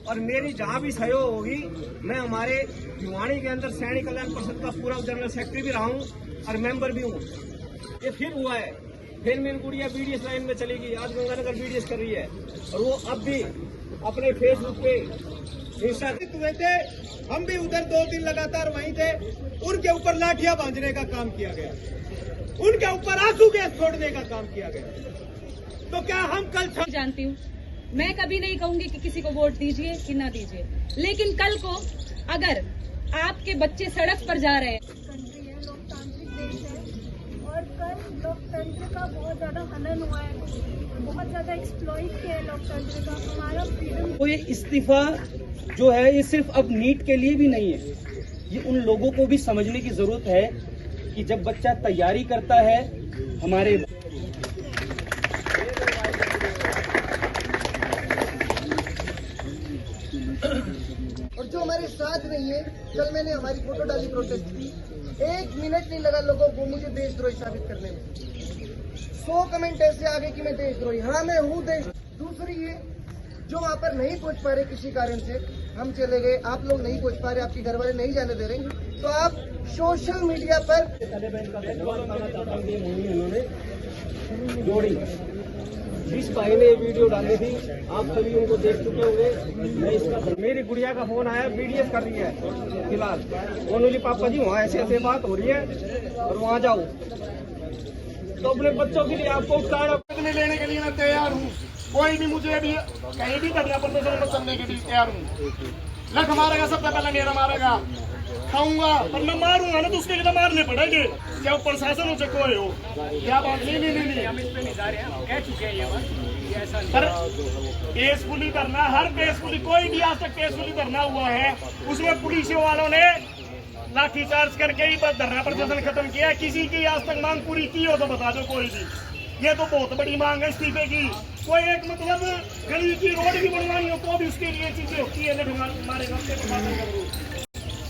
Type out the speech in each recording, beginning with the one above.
और मेरी जहाँ भी सहयोग होगी, मैं हमारे भिवानी के अंदर सैनिक कल्याण परिषद का पूरा जनरल सेक्रेटरी भी रहा हूँ और मेंबर भी हूँ। ये फिर हुआ है, फिर मेरी गुड़िया बीडीएस लाइन में चली गई, आज गंगानगर बीडीएस कर रही है और वो अब भी अपने फेसबुक पे हुए थे। हम भी उधर 2 दिन लगातार वहीं थे, उनके ऊपर लाठियां बांधने का काम किया गया, उनके ऊपर आंसू गैस छोड़ने का काम किया गया। तो क्या हम कल जानती हूँ, मैं कभी नहीं कहूंगी कि किसी को वोट दीजिए कि ना दीजिए, लेकिन कल को अगर आपके बच्चे सड़क पर जा रहे हैं, कंट्री है, लोकतांत्रिक देश है और कल लोकतंत्र का बहुत ज्यादा हनन हुआ है, बहुत ज्यादा एक्सप्लॉइट किया है लोकतंत्र का, हमारा फ्रीडम। तो ये इस्तीफा जो है ये सिर्फ अब नीट के लिए भी नहीं है, ये उन लोगों को भी समझने की जरूरत है कि जब बच्चा तैयारी करता है हमारे और जो हमारे साथ नहीं है, कल मैंने हमारी फोटो डाली प्रोटेस्ट की, 1 मिनट नहीं लगा लोगों को मुझे देशद्रोही साबित करने में। 100 कमेंट ऐसे आ गए कि मैं देशद्रोही, हाँ मैं हूँ देश। दूसरी ये जो वहाँ पर नहीं पहुँच पा रहे किसी कारण से, हम चले गए, आप लोग नहीं पहुँच पा रहे, आपके घर वाले नहीं जाने दे रहे, तो आप सोशल मीडिया पर जोड़ी जिस भाई ने वीडियो डाली थी, आप सभी उनको देख चुके होंगे। मैं इसका मेरी गुड़िया का फोन आया, बीडीएस कर रही है फिलहाल, बोली पापा जी वहाँ ऐसे ऐसे बात हो रही है और वहाँ जाओ। तो अपने बच्चों के लिए आपको लेने के लिए मैं तैयार हूँ, कोई भी मुझे भी कहीं भी करना प्रदर्शन में चलने के लिए तैयार हूँ। लख मारेगा सबसे पहले मेरा मारेगा, खाऊंगा पर मैं मारूंगा ना तो उसके लिए मारने पड़ेंगे, क्या वो प्रशासन हो चुके हो क्या बात। नहीं हम इस पे नहीं जा रहे हैं, कह चुके हैं ये बात। पर पीसफुली करना, हर पीसफुली, कोई भी आज तक पीसफुली धरना हुआ है उसमें पुलिस वालों ने लाठीचार्ज करके ही बस धरना प्रदर्शन खत्म किया। किसी की आज तक मांग पूरी की हो तो बता दो कोई भी, ये तो बहुत बड़ी मांग है इस्तीफे की। कोई एक मतलब गली की रोड भी बनवानी हो तो भी उसके लिए चीजें होती है, हमारे रास्ते पर बात करूँ।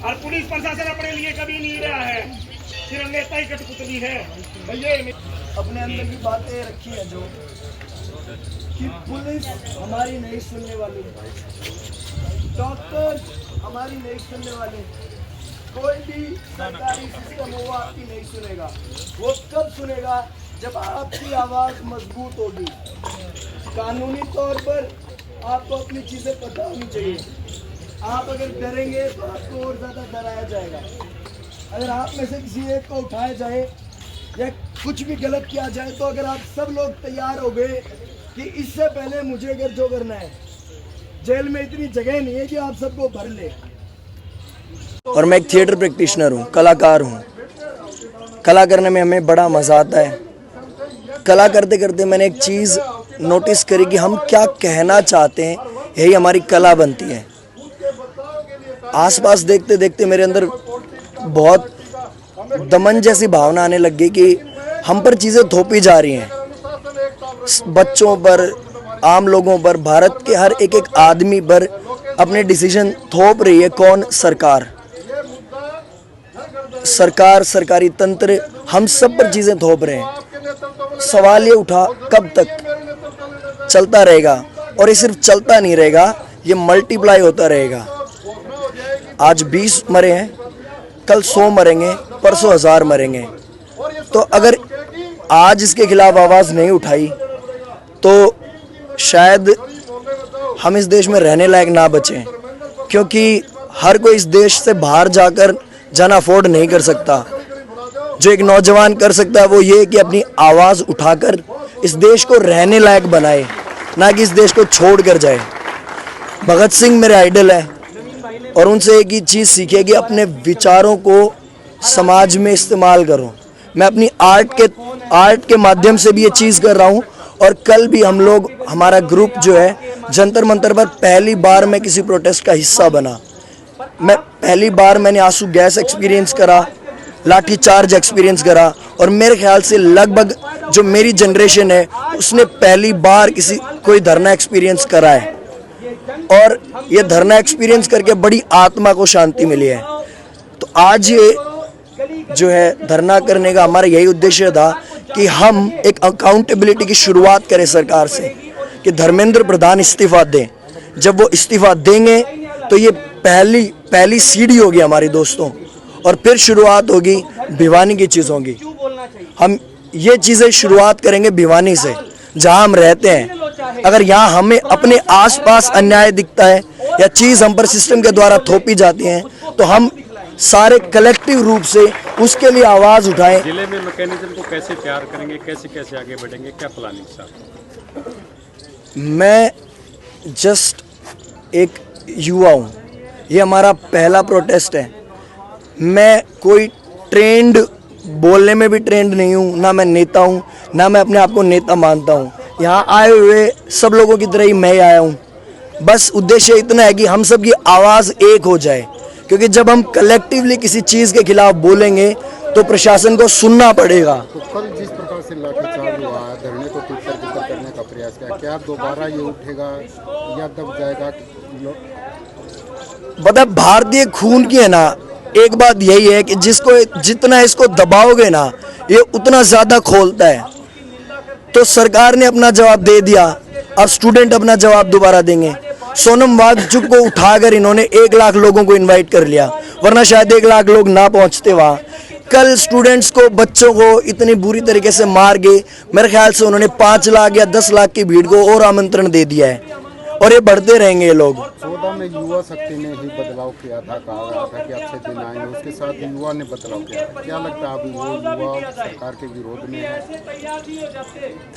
और पुलिस प्रशासन अपने लिए कभी नहीं रहा है, सिर्फ नेता ही कठपुतली है। ये अपने अंदर की बातें रखी है जो कि पुलिस हमारी नहीं सुनने वाली, डॉक्टर हमारी नहीं सुनने वाले, कोई भी सरकारी सिस्टम हो आपकी नहीं सुनेगा। वो कब सुनेगा? जब आपकी आवाज मजबूत होगी। कानूनी तौर पर आपको अपनी चीजें पता होनी चाहिए। आप अगर डरेंगे तो आपको और ज्यादा डराया जाएगा। अगर आप में से किसी एक को उठाया जाए या कुछ भी गलत किया जाए तो अगर आप सब लोग तैयार हो गए कि इससे पहले मुझे अगर जो करना है, जेल में इतनी जगह नहीं है कि आप सबको भर ले। और मैं एक थिएटर प्रैक्टिशनर हूँ, कलाकार हूँ। कला करने में हमें बड़ा मज़ा आता है। कला करते करते मैंने एक चीज़ नोटिस करी कि हम क्या कहना चाहते हैं, यही हमारी कला बनती है। आसपास देखते देखते मेरे अंदर बहुत दमन जैसी भावना आने लग गई कि हम पर चीज़ें थोपी जा रही हैं, बच्चों पर, आम लोगों पर, भारत के हर एक एक आदमी पर अपने डिसीजन थोप रही है कौन? सरकार, सरकारी तंत्र, हम सब पर चीज़ें थोप रहे हैं। सवाल ये उठा कब तक चलता रहेगा, और ये सिर्फ चलता नहीं रहेगा, ये मल्टीप्लाई होता रहेगा। आज 20 मरे हैं, कल 100 मरेंगे, परसों 1000 मरेंगे। तो अगर आज इसके खिलाफ आवाज़ नहीं उठाई तो शायद हम इस देश में रहने लायक ना बचें, क्योंकि हर कोई इस देश से बाहर जाकर जाना अफोर्ड नहीं कर सकता। जो एक नौजवान कर सकता है वो ये कि अपनी आवाज़ उठाकर इस देश को रहने लायक बनाए, ना कि इस देश को छोड़ कर जाए। भगत सिंह मेरे आइडल है और उनसे एक ही चीज़ सीखे कि अपने विचारों को समाज में इस्तेमाल करो। मैं अपनी आर्ट के माध्यम से भी ये चीज़ कर रहा हूँ। और कल भी हम लोग, हमारा ग्रुप जो है, जंतर मंतर पर पहली बार मैं किसी प्रोटेस्ट का हिस्सा बना। पहली बार मैंने आंसू गैस एक्सपीरियंस करा, लाठी चार्ज एक्सपीरियंस करा, और मेरे ख्याल से लगभग जो मेरी जनरेशन है उसने पहली बार कोई धरना एक्सपीरियंस करा है। और ये धरना एक्सपीरियंस करके बड़ी आत्मा को शांति मिली है। तो आज ये जो है धरना करने का हमारा यही उद्देश्य था कि हम एक अकाउंटेबिलिटी की शुरुआत करें सरकार से कि धर्मेंद्र प्रधान इस्तीफा दें। जब वो इस्तीफा देंगे तो ये पहली सीढ़ी होगी हमारी दोस्तों, और फिर शुरुआत होगी भिवानी की चीज़ों की। हम ये चीज़ें शुरुआत करेंगे भिवानी से, जहाँ हम रहते हैं। अगर यहाँ हमें अपने आसपास अन्याय दिखता है या चीज़ हम पर सिस्टम के द्वारा थोपी जाती हैं, तो हम सारे कलेक्टिव रूप से उसके लिए आवाज़ उठाएं। जिले में मैकेनिज्म को कैसे तैयार करेंगे, कैसे कैसे आगे बढ़ेंगे, क्या प्लानिंग सर? मैं जस्ट एक युवा हूँ, ये हमारा पहला प्रोटेस्ट है। मैं कोई ट्रेंड, बोलने में भी ट्रेंड नहीं हूँ, ना मैं नेता हूँ, ना मैं अपने आप को नेता मानता हूँ। यहाँ आए हुए सब लोगों की तरह ही मैं आया हूँ। बस उद्देश्य इतना है कि हम सब की आवाज़ एक हो जाए, क्योंकि जब हम कलेक्टिवली किसी चीज़ के खिलाफ बोलेंगे तो प्रशासन को सुनना पड़ेगा। तो कल जिस प्रकार से लाठीचार्ज हुआ, धरने को तितर-बितर करने का प्रयास किया, क्या दोबारा ये उठेगा या दब जाएगा? पता, भारतीय खून की है ना, एक बात यही है कि जिसको जितना इसको दबाओगे ना, ये उतना ज़्यादा खोलता है। तो सरकार ने अपना जवाब दे दिया, अब स्टूडेंट अपना जवाब दोबारा देंगे। सोनम वांगचुक को उठाकर इन्होंने 1 लाख लोगों को इनवाइट कर लिया, वरना शायद 1 लाख लोग ना पहुंचते वहाँ। कल स्टूडेंट्स को, बच्चों को इतनी बुरी तरीके से मार गए, मेरे ख्याल से उन्होंने 5 लाख या 10 लाख की भीड़ को और आमंत्रण दे दिया है, और ये बढ़ते रहेंगे ये लोग। 14 में युवा शक्ति ने ही बदलाव किया था, कहा गया था कि अच्छे दिन आएंगे, उसके साथ युवा ने बदलाव किया था। क्या लगता है अभी वो युवा सरकार के विरोध में है?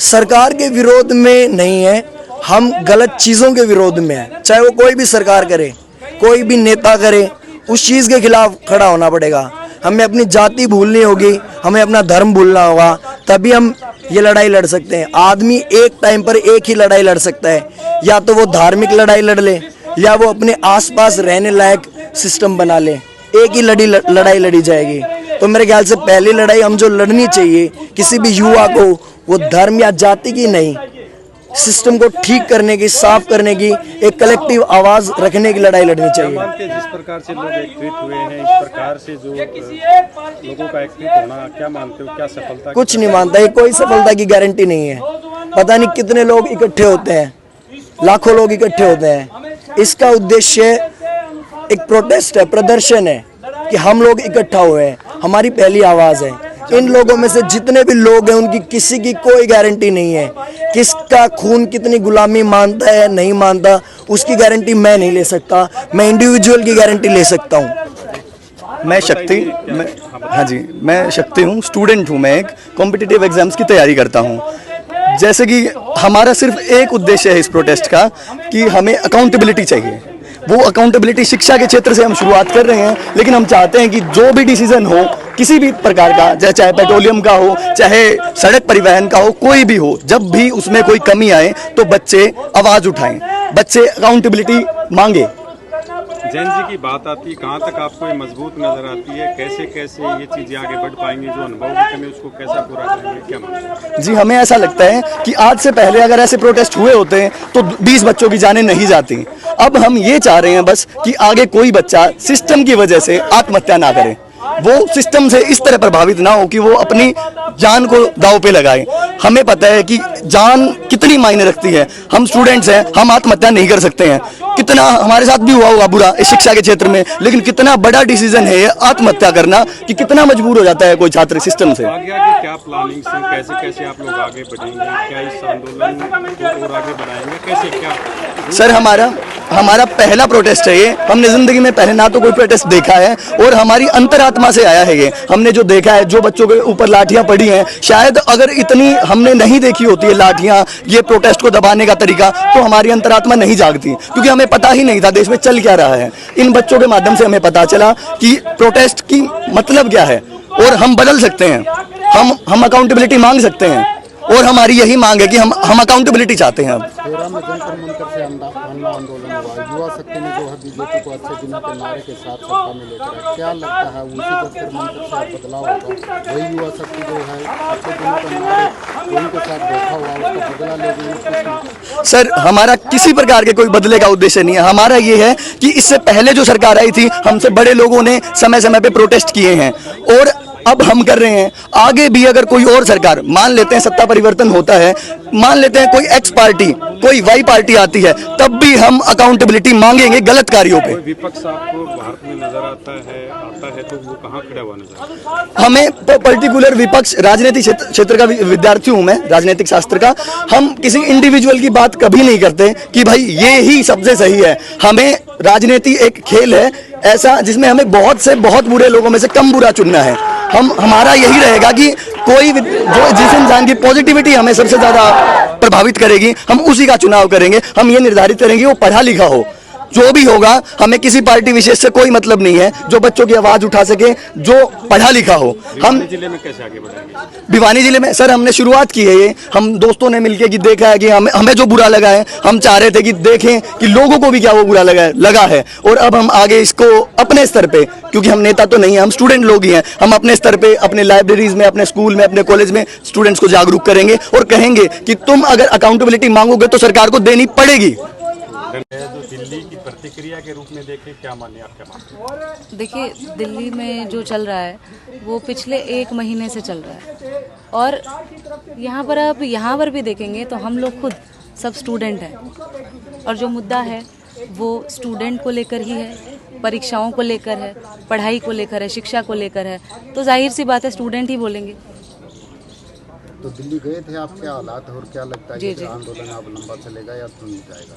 सरकार के विरोध में नहीं है, हम गलत चीज़ों के विरोध में है। चाहे वो कोई भी सरकार करे, कोई भी नेता करे, उस चीज़ के खिलाफ खड़ा होना पड़ेगा। हमें अपनी जाति भूलनी होगी, हमें अपना धर्म भूलना होगा, तभी हम ये लड़ाई लड़ सकते हैं। आदमी एक टाइम पर एक ही लड़ाई लड़ सकता है, या तो वो धार्मिक लड़ाई लड़ ले या वो अपने आसपास रहने लायक सिस्टम बना ले। एक ही लड़ाई लड़ी जाएगी। तो मेरे ख्याल से पहली लड़ाई हम जो लड़नी चाहिए किसी भी युवा को, वो धर्म या जाति की नहीं, सिस्टम को ठीक करने की, साफ करने की, एक कलेक्टिव आवाज रखने की लड़ाई लड़नी चाहिए। मानते हैं जिस प्रकार से लोग एकत्रित हुए हैं, इस प्रकार से जो लोगों का एकत्रित होना, क्या मानते हो, क्या सफलता? कुछ नहीं मानता, ये कोई सफलता की गारंटी नहीं है। पता नहीं कितने लोग इकट्ठे होते हैं, लाखों लोग इकट्ठे होते हैं। इसका उद्देश्य एक प्रोटेस्ट है, प्रदर्शन है कि हम लोग इकट्ठा हुए हैं, हमारी पहली आवाज है। इन लोगों में से जितने भी लोग हैं, उनकी किसी की कोई गारंटी नहीं है। किसका खून कितनी गुलामी मानता है नहीं मानता, उसकी गारंटी मैं नहीं ले सकता। मैं इंडिविजुअल की गारंटी ले सकता हूँ। मैं शक्ति हूँ, स्टूडेंट हूँ। मैं एक कॉम्पिटिटिव एग्जाम्स की तैयारी करता हूँ। जैसे कि हमारा सिर्फ एक उद्देश्य है इस प्रोटेस्ट का कि हमें अकाउंटेबिलिटी चाहिए। वो अकाउंटेबिलिटी शिक्षा के क्षेत्र से हम शुरुआत कर रहे हैं, लेकिन हम चाहते हैं कि जो भी डिसीजन हो किसी भी प्रकार का, चाहे पेट्रोलियम का हो, चाहे सड़क परिवहन का हो, कोई भी हो, जब भी उसमें कोई कमी आए तो बच्चे आवाज उठाएं, बच्चे अकाउंटेबिलिटी मांगे। जैन जी की बात आती है, कहाँ तक आपको ये मजबूत नजर आती है? कैसे कैसे ये चीजें आगे बढ़ पाएंगी? जो अनुभव की कमी उसको कैसा पूरा करेंगे, क्या मानते हैं? जी, हमें ऐसा लगता है कि आज से पहले अगर ऐसे प्रोटेस्ट हुए होते हैं तो 20 बच्चों की जानें नहीं जाती। अब हम ये चाह रहे हैं बस कि आगे कोई बच्चा सिस्टम की वजह से आत्महत्या ना करे, वो सिस्टम से इस तरह प्रभावित ना हो कि वो अपनी जान को दांव पे लगाए। हमें पता है कि जान कितनी मायने रखती है। हम स्टूडेंट्स हैं, हम आत्महत्या नहीं कर सकते हैं। कितना हमारे साथ भी हुआ होगा बुरा इस शिक्षा के क्षेत्र में, लेकिन कितना बड़ा डिसीजन है ये आत्महत्या करना, कि कितना मजबूर हो जाता है कोई छात्र सिस्टम से। आगे आगे क्या प्लानिंग है? कैसे कैसे आप लोग आगे बढ़ेंगे? क्या इस आंदोलन को और आगे बढ़ाएंगे? कैसे क्या? सर, हमारा पहला प्रोटेस्ट है ये। हमने जिंदगी में पहले ना तो कोई प्रोटेस्ट देखा है, और हमारी अंतरात्मा से आया है ये। हमने जो देखा है, जो बच्चों के ऊपर लाठियां पड़ी हैं, शायद अगर इतनी हमने नहीं देखी होती है लाठियां, ये प्रोटेस्ट को दबाने का तरीका, तो हमारी अंतरात्मा नहीं जागती, क्योंकि हमें पता ही नहीं था देश में चल क्या रहा है। इन बच्चों के माध्यम से हमें पता चला कि प्रोटेस्ट की मतलब क्या है, और हम बदल सकते हैं, हम अकाउंटेबिलिटी मांग सकते हैं, और हमारी यही मांग है कि हम अकाउंटेबिलिटी चाहते हैं। अब 13 में जंतर मंतर से आंदोलन हुआ, युवा शक्ति ने जो है बीजेपी को अच्छे दिनों के नारे के साथ सत्ता में लेकर आया। क्या लगता है उसी जंतर मंतर से बदलाव होगा? वही युवा शक्ति जो है अच्छे दिनों के नारे उनके साथ बैठा हुआ, उसका बदला लेगी? सर, हमारा किसी प्रकार के कोई बदले का उद्देश्य नहीं है। हमारा ये है कि इससे पहले जो सरकार आई थी, हमसे बड़े लोगों ने समय समय पे प्रोटेस्ट किए हैं, और अब हम कर रहे हैं, आगे भी अगर कोई और सरकार, मान लेते हैं सत्ता परिवर्तन होता है, मान लेते हैं कोई एक्स पार्टी, कोई वाई पार्टी आती है, तब भी हम अकाउंटेबिलिटी मांगेंगे गलत कार्यों पे। विपक्ष आपको भारत में नजर आता है तो वो कहाँ खड़ा हुआ नजर आता है? हमें पर्टिकुलर विपक्ष, राजनीतिक क्षेत्र का विद्यार्थी हूं मैं, राजनीतिक शास्त्र का, हम किसी इंडिविजुअल की बात कभी नहीं करते कि भाई ये ही सबसे सही है। हमें राजनीति एक खेल है ऐसा जिसमें हमें बहुत से बहुत बुरे लोगों में से कम बुरा चुनना है। हमारा यही रहेगा कि कोई जो जिस इंसान की पॉजिटिविटी हमें सबसे ज्यादा प्रभावित करेगी, हम उसी का चुनाव करेंगे। हम ये निर्धारित करेंगे वो पढ़ा लिखा हो, जो भी होगा, हमें किसी पार्टी विशेष से कोई मतलब नहीं है, जो बच्चों की आवाज उठा सके, जो पढ़ा लिखा हो। हम जिले में कैसे आगे बढ़ेंगे? भिवानी जिले में सर हमने शुरुआत की है ये, हम दोस्तों ने मिलकर कि देखा है कि हमें जो बुरा लगा है, हम चाह रहे थे कि देखें कि लोगों को भी क्या वो बुरा लगा है, और अब हम आगे इसको अपने स्तर पे, क्योंकि हम नेता तो नहीं है, हम स्टूडेंट लोग ही हैं, हम अपने स्तर पे अपने लाइब्रेरीज में, अपने स्कूल में, अपने कॉलेज में स्टूडेंट्स को जागरूक करेंगे और कहेंगे कि तुम अगर अकाउंटेबिलिटी मांगोगे तो सरकार को देनी पड़ेगी। जो दिल्ली की प्रतिक्रिया के रूप में देखें, क्या माने आप, क्या मानते? देखिए, दिल्ली में जो चल रहा है वो पिछले 1 महीने से चल रहा है, और यहाँ पर भी देखेंगे तो हम लोग खुद सब स्टूडेंट हैं, और जो मुद्दा है वो स्टूडेंट को लेकर ही है, परीक्षाओं को लेकर है, पढ़ाई को लेकर है, शिक्षा को लेकर है, तो जाहिर सी बात है स्टूडेंट ही बोलेंगे। तो दिल्ली गए थे आप, क्या हालात और क्या लगता है कि जी। आंदोलन अब लंबा चलेगा या तो नहीं जाएगा?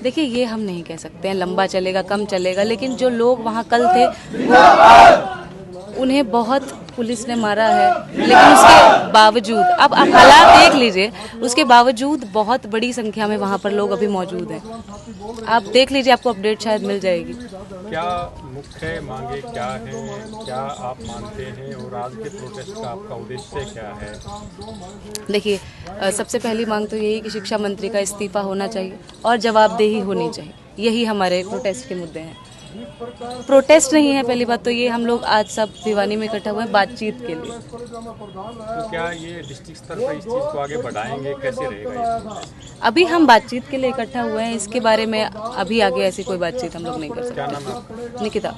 देखिए, ये हम नहीं कह सकते हैं लंबा चलेगा कम चलेगा, लेकिन जो लोग वहाँ कल थे वो उन्हें बहुत पुलिस ने मारा है, लेकिन उसके बावजूद, अब आप हालात देख लीजिए, उसके बावजूद बहुत बड़ी संख्या में वहाँ पर लोग अभी मौजूद हैं। आप देख लीजिए, आपको अपडेट शायद मिल जाएगी। क्या मुख्य मांगे क्या हैं, क्या आप मानते हैं, और आज के प्रोटेस्ट का आपका उद्देश्य क्या है? देखिए, सबसे पहली मांग तो यही कि शिक्षा मंत्री का इस्तीफा होना चाहिए और जवाबदेही होनी चाहिए। यही हमारे प्रोटेस्ट के मुद्दे हैं। प्रोटेस्ट नहीं है, पहली बात तो ये, हम लोग आज सब भिवानी में इकट्ठा हुए हैं बातचीत के लिए। तो क्या ये डिस्ट्रिक्ट स्तर पर इस चीज़ को आगे बढ़ाएंगे, कैसे रहेगा? अभी हम बातचीत के लिए इकट्ठा हुए हैं, इसके बारे में अभी आगे ऐसी कोई बातचीत हम लोग नहीं कर सकते। क्या नाम है आपका? निकिता।